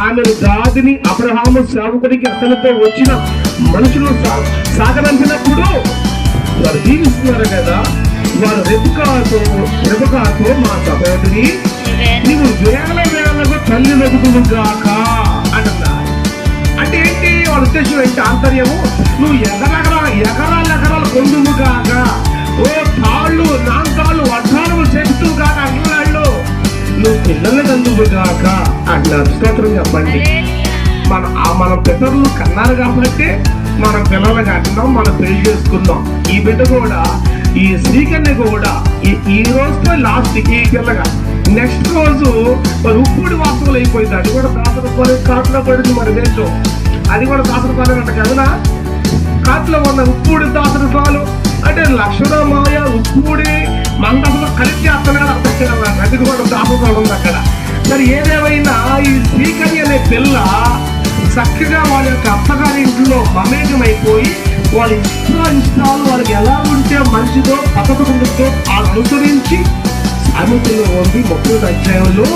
ఆమెను గాదిని అబ్రహాము సేవకుడికి అతనితో వచ్చిన మనుషులు సాగనంపినప్పుడు వారు దీవిస్తున్నారు కదా. వారు రెబకాతో మా సహోదరి నీవు వేలకు తల్లి వెతుకును గాక అంటున్నారు. అంటే ఏంటి వాళ్ళ ఉద్దేశం ఏంటి? ఆంతర్యము నువ్వు ఎకరాలు పొందుము కాక, ఓ తాళ్ళు నాంకాళ్ళు వడ్డాలు చెప్తూ కాక అన్నాళ్ళు, నువ్వు పిల్లల్ని తందువు కాక అంటున్నారు. స్తోత్రం చెప్పండి. మన పితరులు కన్నారు కాబట్టి మన పిల్లలు కట్టినాం, మనం పెళ్లి చేసుకున్నాం. ఈ బిడ్డ కూడా, ఈ శ్రీకన్య కూడా ఈ రోజుతో లాస్ట్ ఈ పిల్లగా నెక్స్ట్ రోజు మరి ఉప్పుడి వాసనలు అయిపోయింది. అది కూడా కాటులో పడింది. మరి దేంట్లో అది కూడా దాసరపాలెం అంట కదా. కాటులో ఉన్న ఉప్పుడి దాసరపాలు అంటే లక్షణమాయ ఉప్పుడి మందసలు కలిసి అత్తనాడు అర్థం కదా. అది కూడా దాసరపాలు ఉంది అక్కడ. మరి ఏదేమైనా ఈ శ్రీకన్య అనే పిల్ల చక్కగా వాళ్ళ యొక్క అత్తగారి ఇంట్లో మమేకమైపోయి వాళ్ళ ఇష్టాలు వాళ్ళకి ఎలా ఉంటే మంచిదో పద్ధతి ఉంటుందో అనుసరించి సామెతలో ఉంది 30వ అధ్యాయంలో